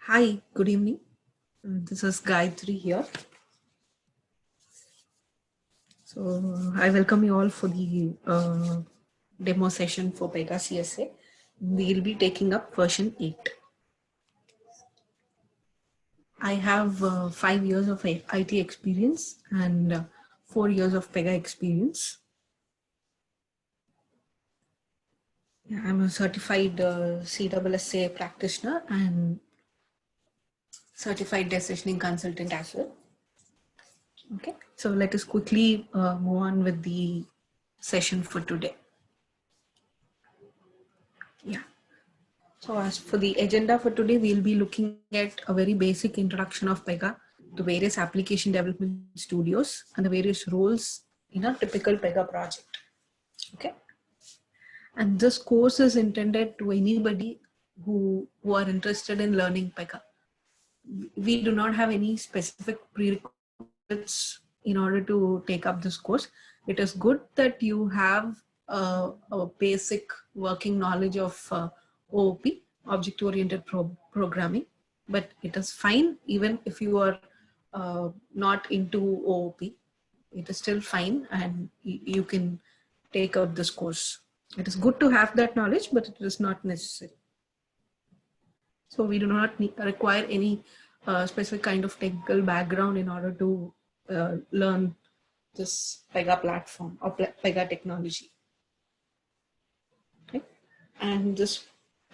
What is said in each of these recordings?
Hi, good evening. This is Gayatri here. So I welcome you all for the demo session for Pega CSA. We'll be taking up version 8. I have 5 years of IT experience and 4 years of Pega experience. I'm a certified CSSA practitioner and certified decisioning consultant as well. Okay, so let us quickly move on with the session for today. Yeah. So as for the agenda for today, we'll be looking at a very basic introduction of Pega, the various application development studios, and the various roles in a typical Pega project. Okay. And this course is intended to anybody who are interested in learning Pega. We do not have any specific prerequisites in order to take up this course. It is good that you have a basic working knowledge of OOP, object-oriented programming, but it is fine even if you are not into OOP. It is still fine and you can take up this course. It is good to have that knowledge, but it is not necessary. So we do not require any specific kind of technical background in order to learn this Pega platform or Pega technology. Okay. And this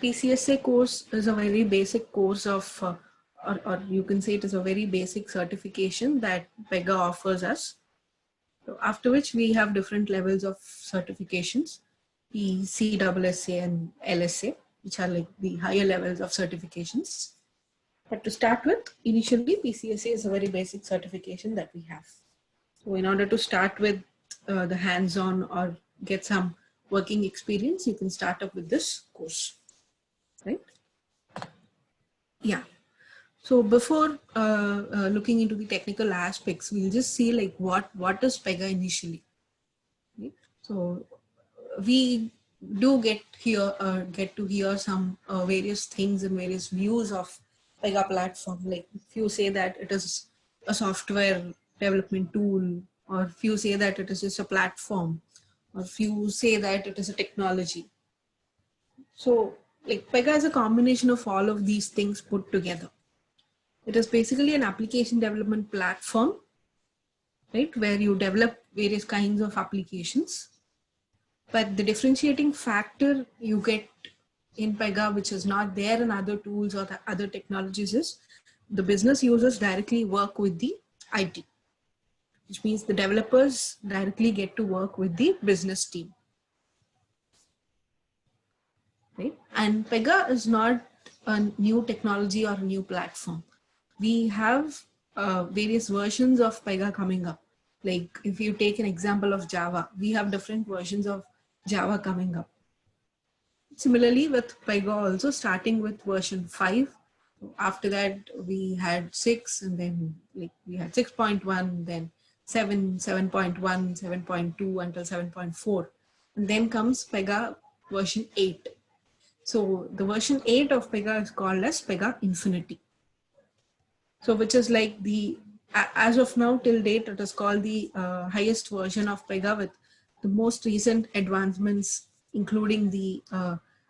PCSA course is a very basic course of, or you can say it is a very basic certification that Pega offers us. So after which we have different levels of certifications, CSSA and LSA, which are like the higher levels of certifications. But to start with, initially PCSA is a very basic certification that we have. So in order to start with the hands-on or get some working experience, you can start up with this course, right? Yeah. So before looking into the technical aspects, we'll just see like what is Pega initially. Right? So we do get to hear some various things and various views of Pega platform. Like if you say that it is a software development tool, or if you say that it is just a platform, or if you say that it is a technology. So like Pega is a combination of all of these things put together. It is basically an application development platform, right, where you develop various kinds of applications. But the differentiating factor you get in Pega, which is not there in other tools or the other technologies, is the business users directly work with the IT, which means the developers directly get to work with the business team. Right? And Pega is not a new technology or a new platform. We have various versions of Pega coming up. Like if you take an example of Java, we have different versions of Java coming up. Similarly with Pega also, starting with version 5. After that we had 6, and then like we had 6.1, then 7, 7.1, 7.2 until 7.4. And then comes Pega version 8. So the version 8 of Pega is called as Pega Infinity. So which is like the, as of now till date, it is called the highest version of Pega with the most recent advancements, including the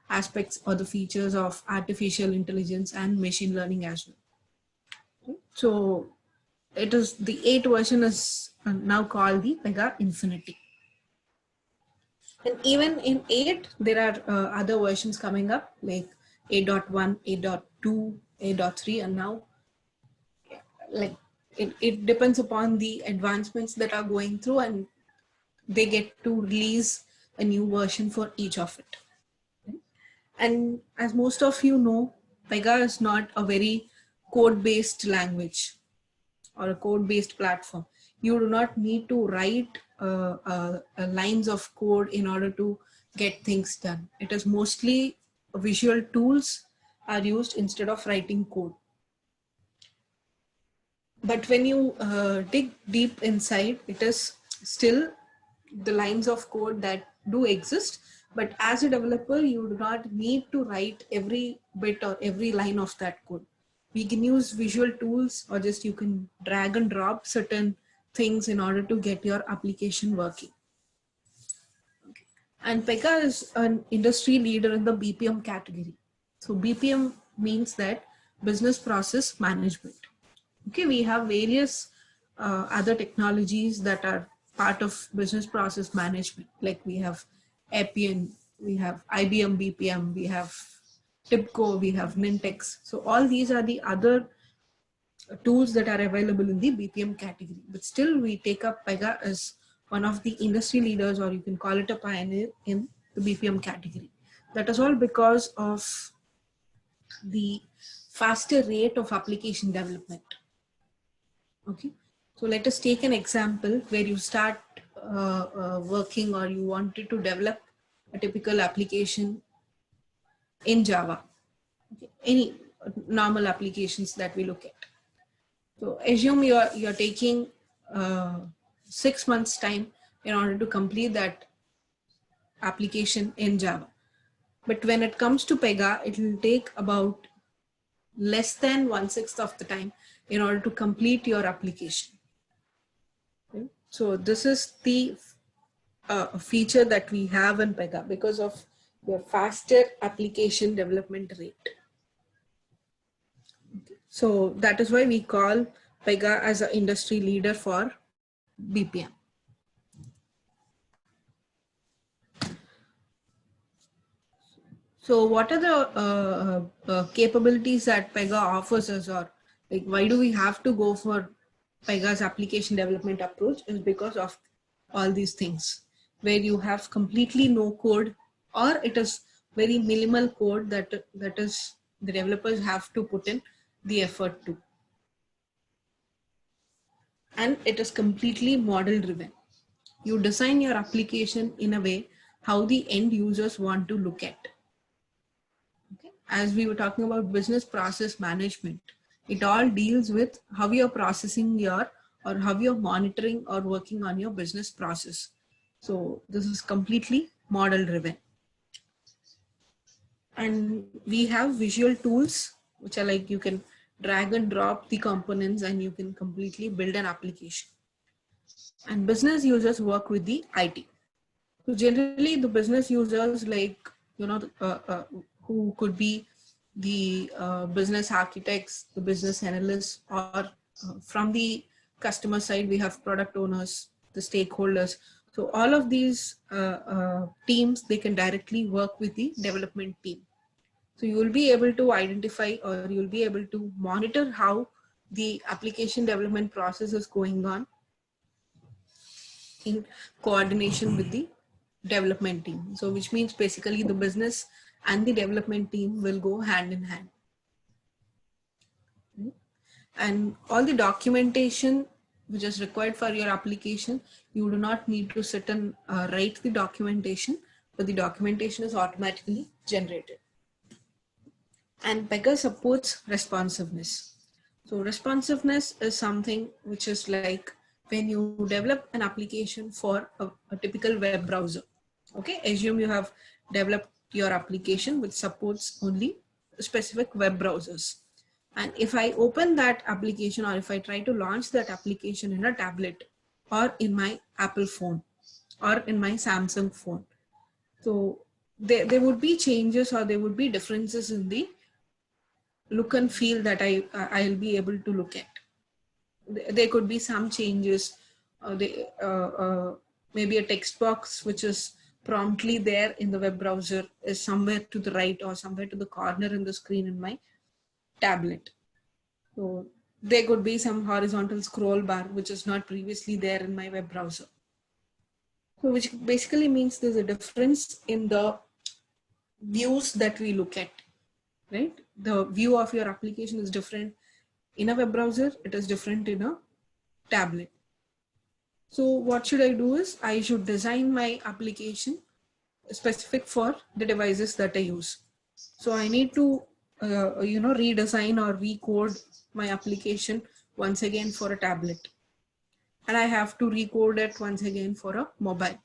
aspects or the features of artificial intelligence and machine learning as well. So it is the 8 version is now called the Pega Infinity. And even in 8, there are other versions coming up like 8.1, 8.2, 8.3, and now like it depends upon the advancements that are going through, and they get to release a new version for each of it. And as most of you know, Pega is not a very code-based language or a code-based platform. You do not need to write lines of code in order to get things done. It is mostly visual tools are used instead of writing code. But when you dig deep inside, it is still the lines of code that do exist. But as a developer, you do not need to write every bit or every line of that code. We can use visual tools, or just you can drag and drop certain things in order to get your application working. Okay. And Pega is an industry leader in the BPM category. So BPM means that business process management. Okay, we have various other technologies that are part of business process management. Like we have Appian, we have IBM BPM, we have TIBCO, we have Nintex. So all these are the other tools that are available in the BPM category. But still we take up Pega as one of the industry leaders, or you can call it a pioneer in the BPM category. That is all because of the faster rate of application development. Okay, so let us take an example where you start working, or you wanted to develop a typical application in Java. Okay. Any normal applications that we look at. So assume you're taking 6 months time in order to complete that application in Java. But when it comes to Pega, it will take about less than 1/6 of the time in order to complete your application. Okay. So this is the feature that we have in Pega because of your faster application development rate. Okay. So that is why we call Pega as an industry leader for BPM. So what are the capabilities that Pega offers us, or like why do we have to go for Pega's application development approach? Is because of all these things, where you have completely no code, or it is very minimal code that is the developers have to put in the effort to. And it is completely model driven. You design your application in a way how the end users want to look at. Okay. As we were talking about business process management, it all deals with how you're processing your, or how you're monitoring or working on your business process. So this is completely model driven. And we have visual tools, which are like you can drag and drop the components and you can completely build an application. And business users work with the IT. So generally the business users, like, you know, who could be the business architects, the business analysts, or from the customer side, we have product owners, the stakeholders. So all of these teams, they can directly work with the development team. So you will be able to identify, or you'll be able to monitor how the application development process is going on in coordination with the development team. So which means basically the business and the development team will go hand in hand. And all the documentation which is required for your application, you do not need to sit and write the documentation, but the documentation is automatically generated. And Pega supports responsiveness. So responsiveness is something which is like when you develop an application for a typical web browser. Okay, assume you have developed your application which supports only specific web browsers. And if I open that application, or if I try to launch that application in a tablet, or in my Apple phone, or in my Samsung phone, so there would be changes, or there would be differences in the look and feel that I'll be able to look at. There could be some changes. Maybe a text box which is promptly there in the web browser is somewhere to the right or somewhere to the corner in the screen in my tablet. So there could be some horizontal scroll bar which is not previously there in my web browser. So which basically means there's a difference in the views that we look at, right? The view of your application is different in a web browser, it is different in a tablet. So what should I do is I should design my application specific for the devices that I use. So I need to redesign or recode my application once again for a tablet, and I have to recode it once again for a mobile,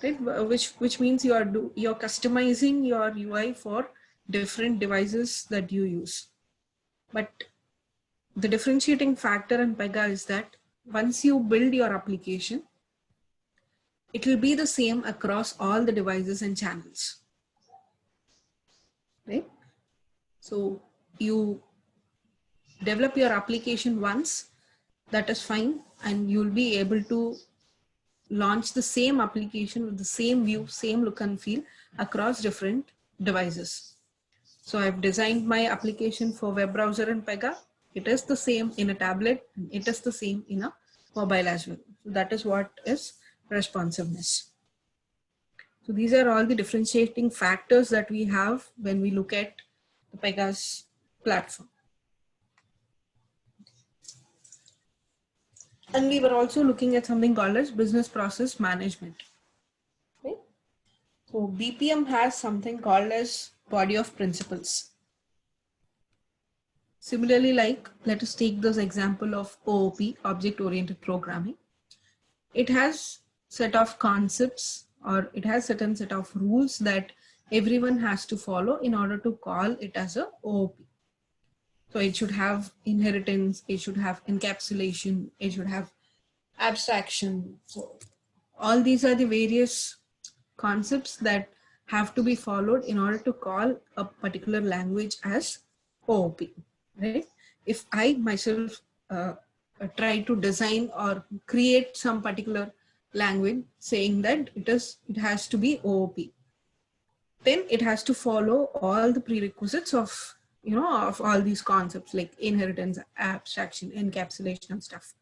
right? Which means you're customizing your UI for different devices that you use. But the differentiating factor in Pega is that once you build your application, it will be the same across all the devices and channels, right? So you develop your application once, that is fine, and you'll be able to launch the same application with the same view, same look and feel across different devices. So I've designed my application for web browser in Pega. It is the same in a tablet. It is the same in a mobile as well. So that is what is responsiveness. So these are all the differentiating factors that we have when we look at the Pega's platform. And we were also looking at something called as business process management. Okay. So BPM has something called as body of principles. Similarly, like let us take this example of OOP, object-oriented programming. It has set of concepts, or it has certain set of rules that everyone has to follow in order to call it as a OOP. So it should have inheritance, it should have encapsulation, it should have abstraction. So all these are the various concepts that have to be followed in order to call a particular language as OOP, right? If I myself try to design or create some particular language saying that it has to be OOP, then it has to follow all the prerequisites of, of all these concepts like inheritance, abstraction, encapsulation and stuff.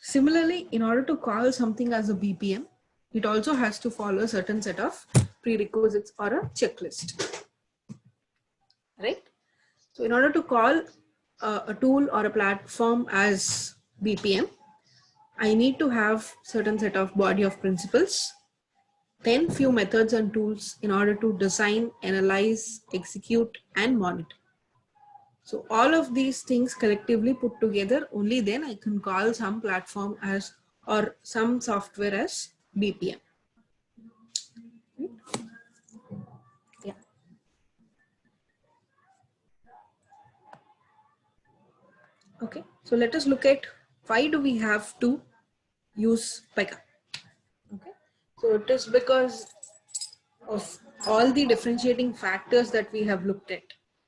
Similarly, in order to call something as a BPM, it also has to follow a certain set of prerequisites or a checklist, right? So in order to call a tool or a platform as BPM, I need to have certain set of body of principles, then few methods and tools in order to design, analyze, execute, and monitor. So all of these things collectively put together, only then I can call some platform as, or some software as BPM. Yeah. Okay, so let us look at why do we have to use Pega. Okay, so it is because of all the differentiating factors that we have looked at,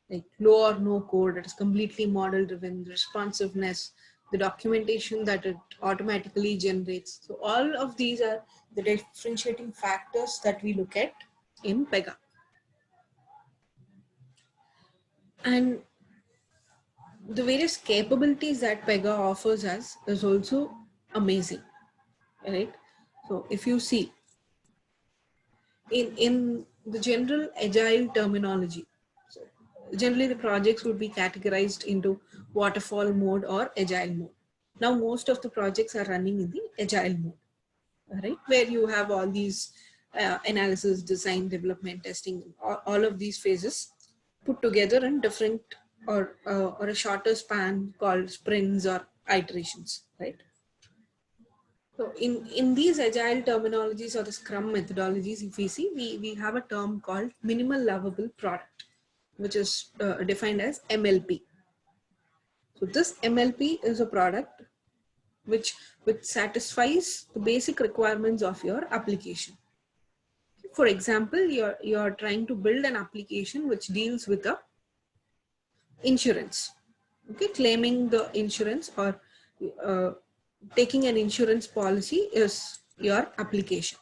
like low or no code, it is completely model driven, responsiveness, the documentation that it automatically generates. So all of these are the differentiating factors that we look at in Pega. And the various capabilities that Pega offers us is also amazing, right? So if you see in the general agile terminology, so generally the projects would be categorized into waterfall mode or agile mode. Now most of the projects are running in the agile mode, right? Where you have all these analysis, design, development, testing, all of these phases put together in different or a shorter span called sprints or iterations, right? So in these agile terminologies or the Scrum methodologies, if we see, we have a term called minimal lovable product, which is defined as MLP. So this MLP is a product which satisfies the basic requirements of your application. For example, you're trying to build an application which deals with a insurance, okay, claiming the insurance or taking an insurance policy is your application,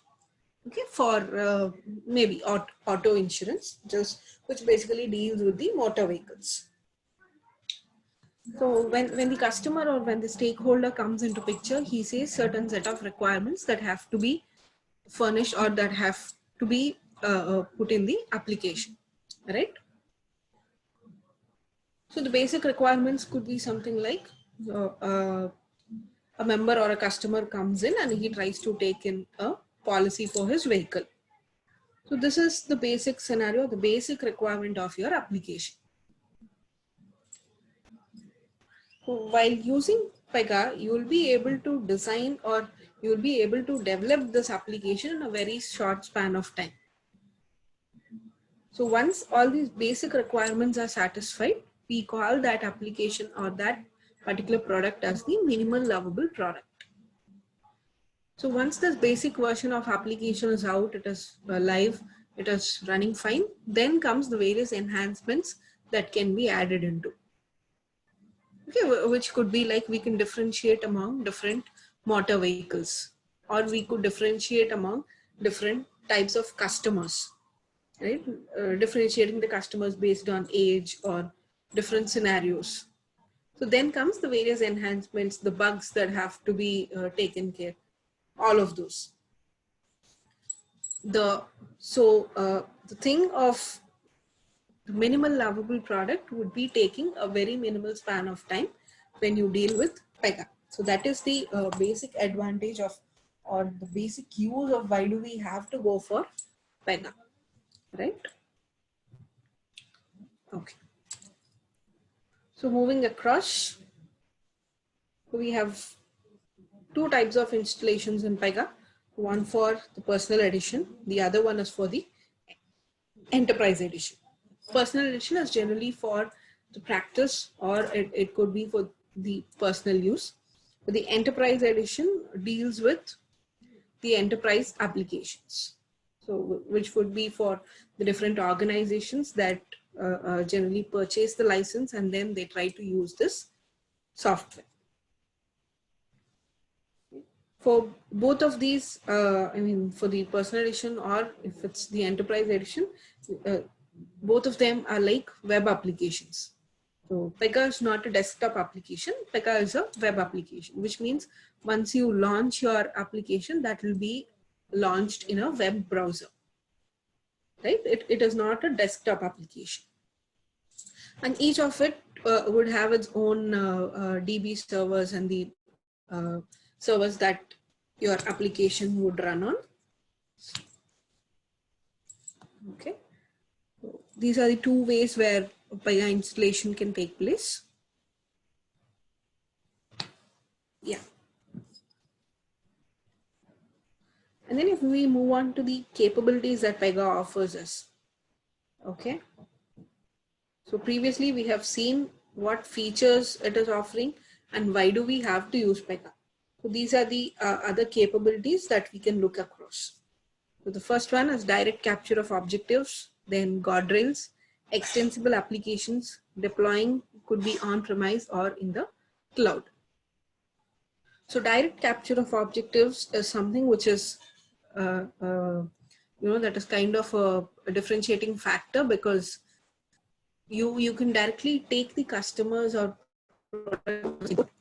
okay, for maybe auto insurance, just which basically deals with the motor vehicles. So when the customer or when the stakeholder comes into picture, he says certain set of requirements that have to be furnished or that have to be put in the application, right? So the basic requirements could be something like a member or a customer comes in and he tries to take in a policy for his vehicle. So this is the basic scenario, the basic requirement of your application. So while using Pega, you will be able to design or you will be able to develop this application in a very short span of time. So once all these basic requirements are satisfied, we call that application or that particular product as the minimal lovable product. So once this basic version of application is out, it is live, it is running fine, then comes the various enhancements that can be added into. Okay, which could be like we can differentiate among different motor vehicles, or we could differentiate among different types of customers, right? Differentiating the customers based on age or different scenarios. So then comes the various enhancements, the bugs that have to be taken care, all of those. The thing of the minimal lovable product would be taking a very minimal span of time when you deal with Pega. So that is the basic advantage of, or the basic use of why do we have to go for Pega, right? Okay. So moving across, we have two types of installations in Pega. One for the personal edition, the other one is for the enterprise edition. Personal edition is generally for the practice, or it could be for the personal use. But the enterprise edition deals with the enterprise applications. So which would be for the different organizations that generally purchase the license and then they try to use this software. For both of these, I mean, for the personal edition or if it's the enterprise edition, both of them are like web applications. So Pega is not a desktop application. Pega is a web application, which means once you launch your application, that will be launched in a web browser, right? It is not a desktop application. And each of it would have its own DB servers and the servers that your application would run on. Okay. So these are the two ways where Pega installation can take place. Yeah. And then if we move on to the capabilities that Pega offers us. Okay. So previously we have seen what features it is offering and why do we have to use Pega. So these are the other capabilities that we can look across. So the first one is direct capture of objectives, then guardrails, extensible applications, deploying could be on-premise or in the cloud. So direct capture of objectives is something which is, that is kind of a differentiating factor, because you can directly take the customers or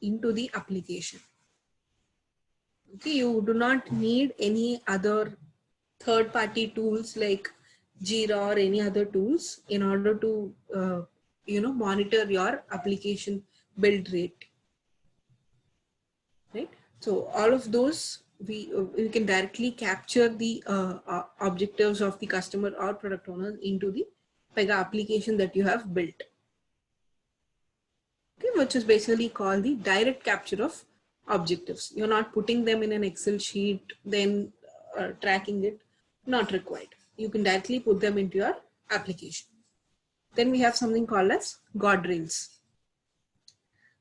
into the application. Okay, you do not need any other third-party tools like Jira or any other tools in order to monitor your application build rate, right? So all of those we can directly capture the objectives of the customer or product owners into the Pega application that you have built, okay, which is basically called the direct capture of objectives. You're not putting them in an Excel sheet, then tracking it, not required. You can directly put them into your application. Then we have something called as guardrails.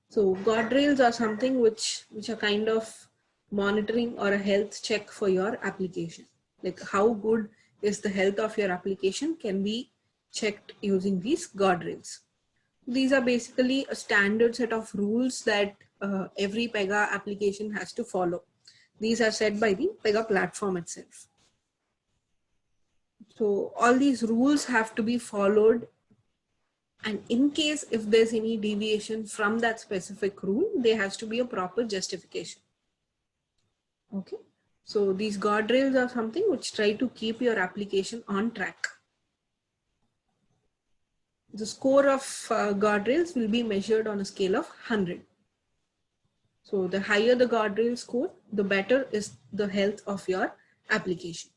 So guardrails are something which are kind of monitoring or a health check for your application. Like how good is the health of your application can be checked using these guardrails. These are basically a standard set of rules that every Pega application has to follow. These are set by the Pega platform itself. So all these rules have to be followed, and in case if there's any deviation from that specific rule, there has to be a proper justification. Okay, so these guardrails are something which try to keep your application on track. The score of guardrails will be measured on a scale of 100. So the higher the guardrail score, the better is the health of your application.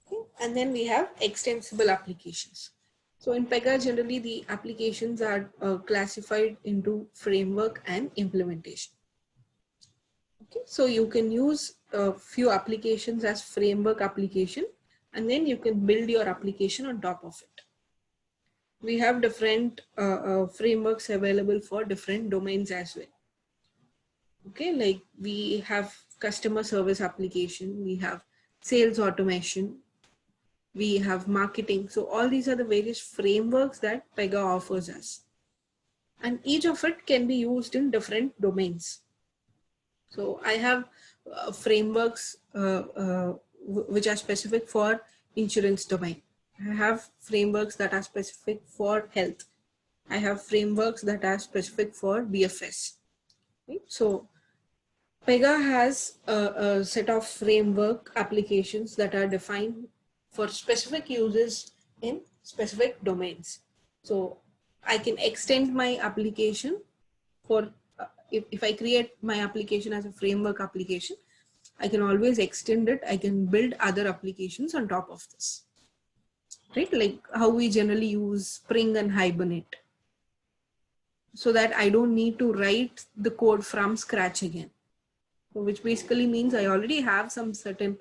Okay. And then we have extensible applications. So in Pega, generally the applications are classified into framework and implementation. Okay. So you can use a few applications as framework application, and then you can build your application on top of it. we have different frameworks available for different domains as well. Okay, like we have customer service application, we have sales automation, we have marketing. So all these are the various frameworks that Pega offers us. And each of it can be used in different domains. So I have frameworks which are specific for insurance domain. I have frameworks that are specific for health. I have frameworks that are specific for BFS. Right? So Pega has a set of framework applications that are defined for specific uses in specific domains. So I can extend my application for, if I create my application as a framework application, I can always extend it. I can build other applications on top of this, right? Like how we generally use Spring and Hibernate, so that I don't need to write the code from scratch again. So which basically means I already have some certain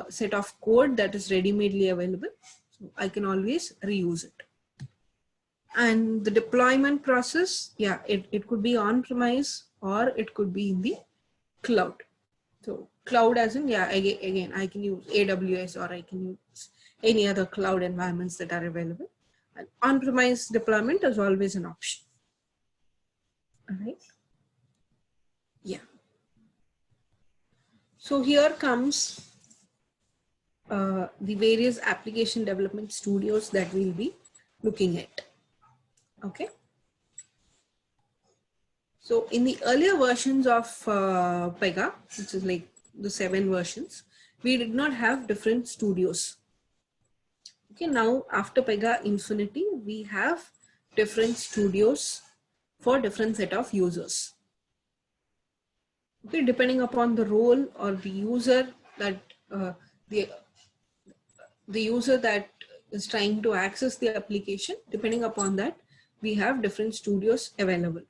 set of code that is ready-madely available. So I can always reuse it. And the deployment process, yeah, it could be on-premise or it could be in the cloud. So cloud as in, yeah, again, I can use AWS or I can use any other cloud environments that are available. And on-premise deployment is always an option. All right. Yeah. So here comes the various application development studios that we'll be looking at. Okay. So in the earlier versions of Pega, which is like the 7 versions, we did not have different studios. Okay, now after Pega Infinity, we have different studios for different set of users. Okay, depending upon the role or the user that the user that is trying to access the application, depending upon that, we have different studios available.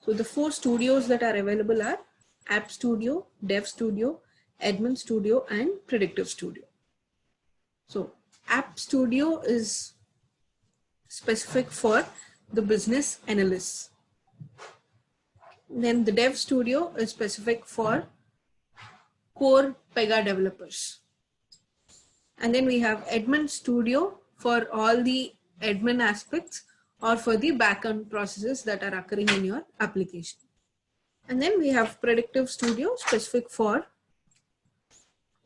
So the 4 studios that are available are App Studio, Dev Studio, Admin Studio, and Predictive Studio. So App Studio is specific for the business analysts. Then the Dev Studio is specific for core Pega developers. And then we have Admin Studio for all the admin aspects or for the backend processes that are occurring in your application. And then we have Predictive Studio specific for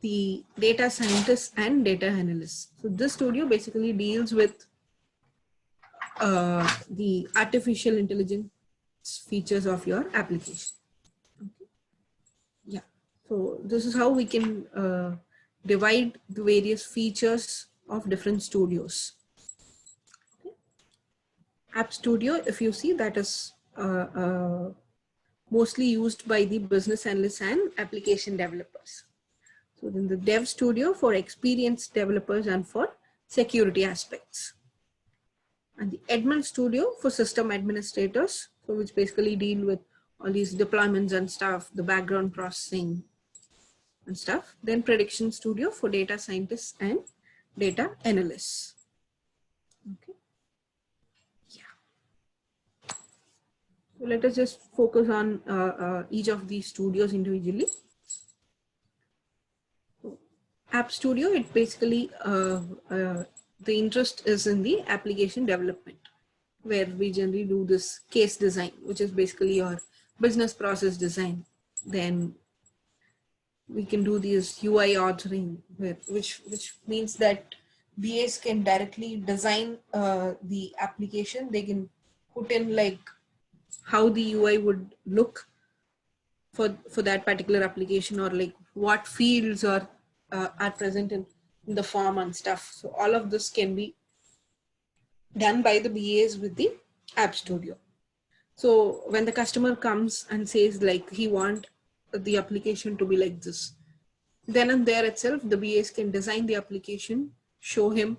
the data scientists and data analysts. So this studio basically deals with the artificial intelligence features of your application. Okay. Yeah. So this is how we can divide the various features of different studios. Okay. App Studio, if you see, that is mostly used by the business analysts and application developers. So then the Dev Studio for experienced developers and for security aspects. And the Admin Studio for system administrators, so which basically deal with all these deployments and stuff, the background processing and stuff. Then Prediction Studio for data scientists and data analysts. Okay. Yeah. So let us just focus on each of these studios individually. So, App Studio, it basically the interest is in the application development, where we generally do this case design, which is basically your business process design. Then we can do these UI authoring, which means that BAs can directly design the application. They can put in like how the UI would look for that particular application, or like what fields are present in the form and stuff. So all of this can be done by the BAs with the App Studio. So when the customer comes and says like he wants the application to be like this, then and there itself, the BAs can design the application, show him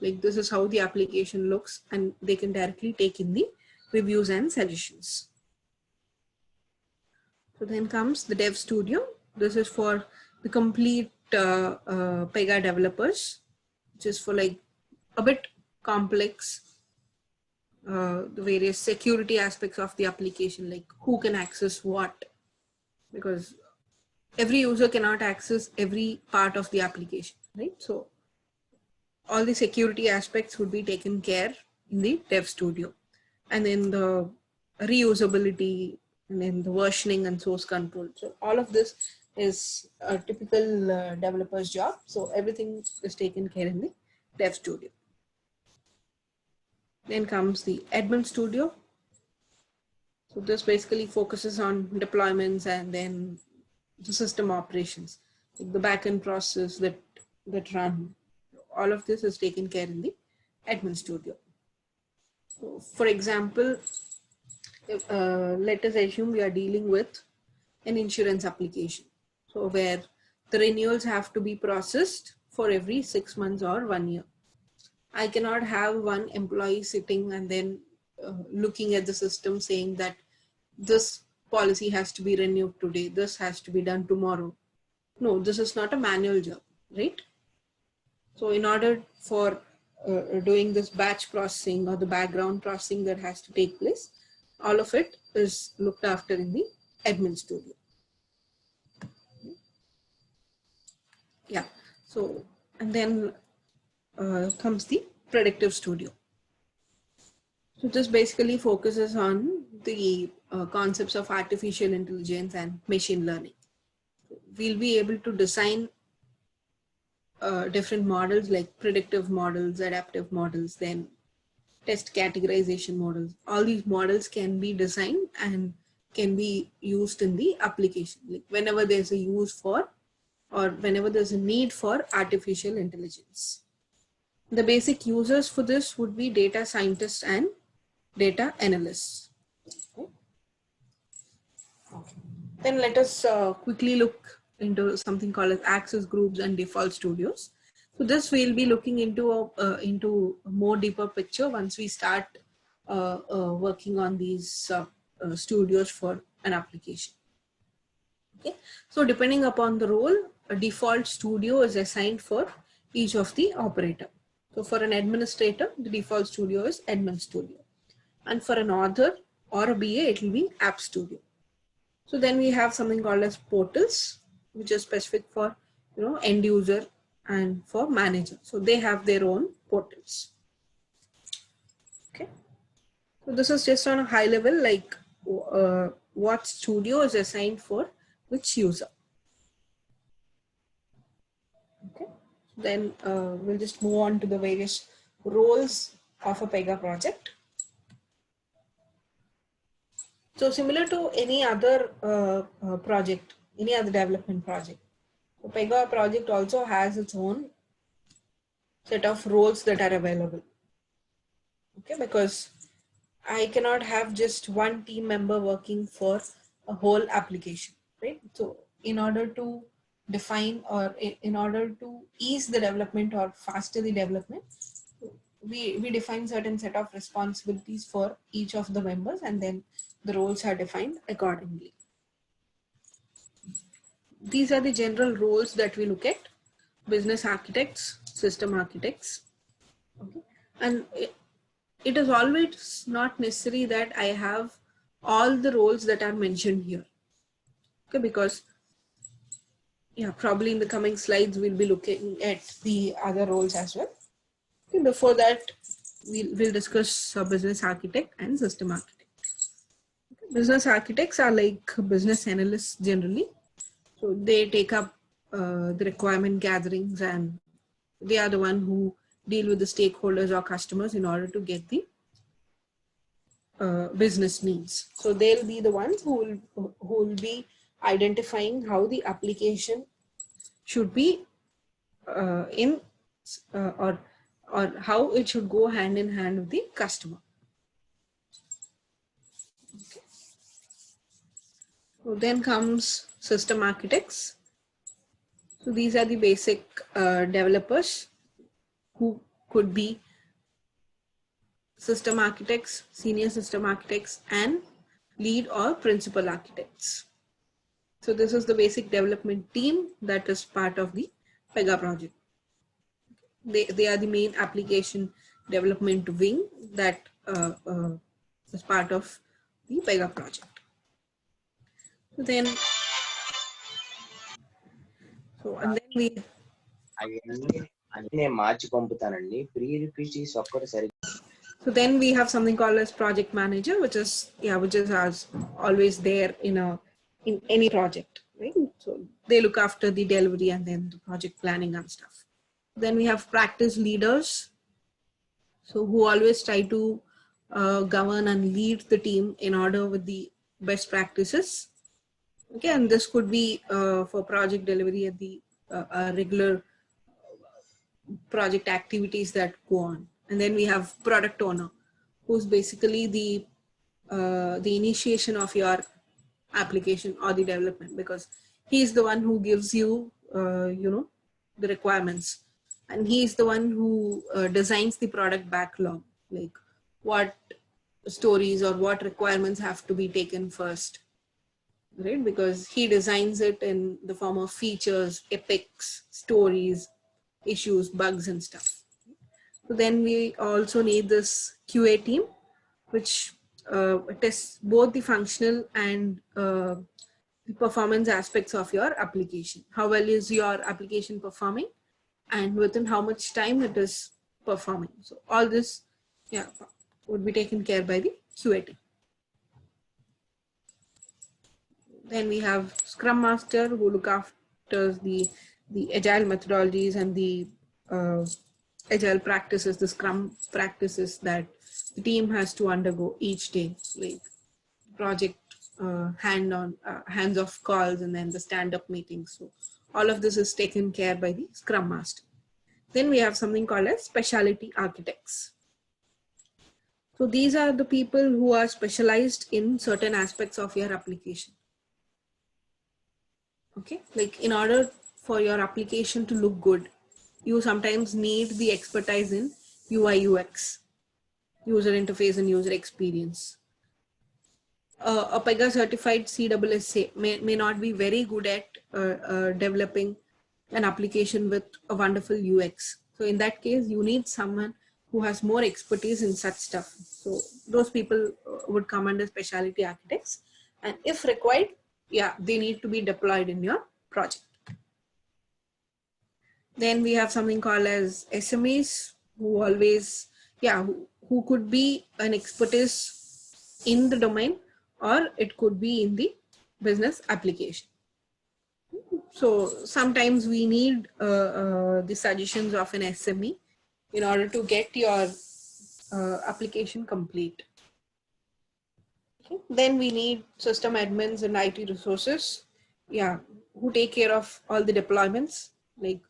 like this is how the application looks, and they can directly take in the reviews and suggestions. So then comes the Dev Studio. This is for the complete Pega developers, which is for like a bit complex, the various security aspects of the application, like who can access what, because every user cannot access every part of the application, right? So all the security aspects would be taken care in the Dev Studio. And then the reusability, and then the versioning and source control. So all of this is a typical developer's job. So everything is taken care in the Dev Studio. Then comes the Admin Studio. So this basically focuses on deployments and then the system operations, like the backend process that run. All of this is taken care in the Admin Studio. So for example, let us assume we are dealing with an insurance application. So where the renewals have to be processed for every 6 months or 1 year. I cannot have one employee sitting and then looking at the system saying that this policy has to be renewed today, this has to be done tomorrow. No, this is not a manual job, right? So in order for doing this batch processing or the background processing that has to take place, all of it is looked after in the Admin Studio. Yeah, so, and then comes the Predictive Studio. So this basically focuses on the concepts of artificial intelligence and machine learning. We'll be able to design different models like predictive models, adaptive models, then test categorization models. All these models can be designed and can be used in the application, like whenever there's a use for, or whenever there's a need for artificial intelligence. The basic users for this would be data scientists and data analysts. Okay. Then let us quickly look into something called as access groups and default studios. So this we'll be looking into a more deeper picture once we start working on these studios for an application. Okay. So depending upon the role, a default studio is assigned for each of the operator. So for an administrator, the default studio is Admin Studio. And for an author or a BA, it will be App Studio. So then we have something called as portals, which is specific for end user and for manager. So they have their own portals. Okay. So this is just on a high level, like what studio is assigned for which user. Okay. Then we'll just move on to the various roles of a Pega project. So similar to any other project, any other development project, the Pega project also has its own set of roles that are available. Okay, because I cannot have just one team member working for a whole application, right? So in order to define, or in order to ease the development or faster the development, we define certain set of responsibilities for each of the members, and then the roles are defined accordingly. These are the general roles that we look at: business architects, system architects. Okay. And it is always not necessary that I have all the roles that are mentioned here. Okay, because probably in the coming slides we'll be looking at the other roles as well. Okay, before that, we'll discuss business architect and system architect. Okay, business architects are like business analysts generally. So they take up the requirement gatherings, and they are the one who deal with the stakeholders or customers in order to get the business needs. So they'll be the ones who will be identifying how the application should be or how it should go hand in hand with the customer. Okay. So then comes system architects. So these are the basic developers who could be system architects, senior system architects, and lead or principal architects. So this is the basic development team that is part of the Pega project. They are the main application development wing that is part of the Pega project. Then, and then we. So then we have something called as project manager, which is as always there in any project, right? So they look after the delivery and then the project planning and stuff. Then we have practice leaders, so who always try to govern and lead the team in order with the best practices. Okay, and this could be for project delivery at the regular project activities that go on. And then we have product owner, who's basically the initiation of your application or the development, because he's the one who gives you the requirements, and he's the one who designs the product backlog, like what stories or what requirements have to be taken first, right? Because he designs it in the form of features, epics, stories, issues, bugs and stuff. So then we also need this QA team, which tests both the functional and the performance aspects of your application. How well is your application performing, and within how much time it is performing. So all this would be taken care by the QA team. Then we have Scrum Master, who look after the agile methodologies and the agile practices, the Scrum practices that the team has to undergo each day, like project hands-off calls and then the stand-up meetings. So all of this is taken care by the Scrum Master. Then we have something called as specialty architects. So these are the people who are specialized in certain aspects of your application. Okay, like in order for your application to look good, you sometimes need the expertise in UI UX, user interface and user experience. A Pega certified CSSA may not be very good at developing an application with a wonderful UX. So in that case, you need someone who has more expertise in such stuff. So those people would come under specialty architects, and if required, they need to be deployed in your project. Then we have something called as SMEs, who always, who could be an expertise in the domain, or it could be in the business application. So sometimes we need the suggestions of an SME in order to get your application complete. Okay. Then we need system admins and IT resources, who take care of all the deployments. Like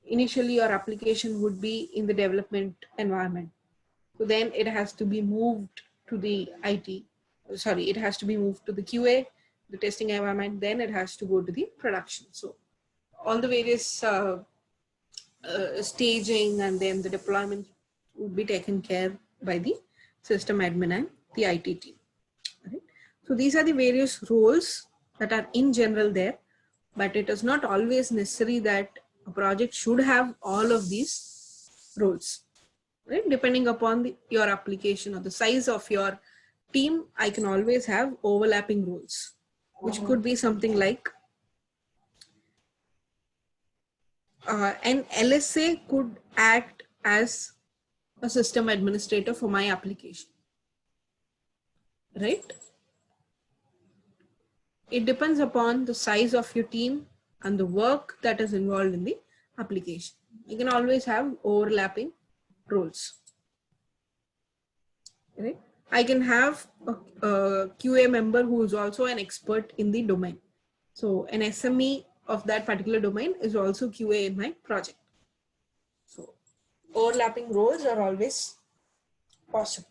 initially your application would be in the development environment. So then it has to be moved to the it has to be moved to the QA, the testing environment, then it has to go to the production. So all the various staging and then the deployment would be taken care by the system admin and the IT team. Right? So these are the various roles that are in general there, but it is not always necessary that a project should have all of these roles. Right? Depending upon your application or the size of your team, I can always have overlapping roles, which could be something like an LSA could act as a system administrator for my application, right? It depends upon the size of your team and the work that is involved in the application. You can always have overlapping roles, right? I can have a QA member who is also an expert in the domain. So an SME of that particular domain is also QA in my project. So overlapping roles are always possible.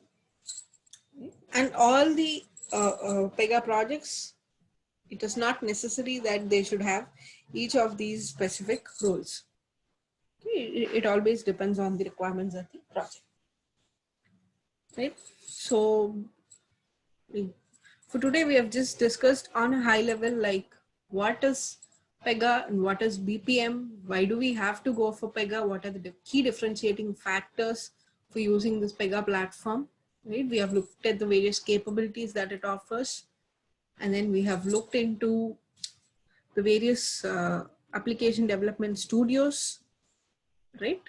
And all the Pega projects, it is not necessary that they should have each of these specific roles. It always depends on the requirements of the project. Right? So for today, we have just discussed on a high level, like what is Pega and what is BPM? Why do we have to go for Pega? What are the key differentiating factors for using this Pega platform, right? We have looked at the various capabilities that it offers, and then we have looked into the various application development studios, right?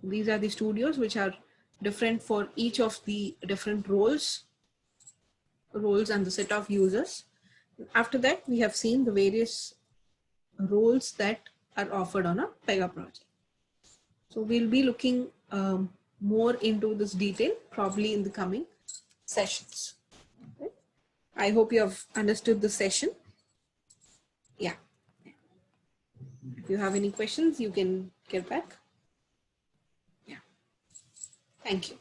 These are the studios which are different for each of the different roles and the set of users. After that, we have seen the various roles that are offered on a Pega project. So we'll be looking more into this detail probably in the coming sessions. Okay. I hope you have understood the session. Yeah. If you have any questions, you can get back. Yeah. Thank you.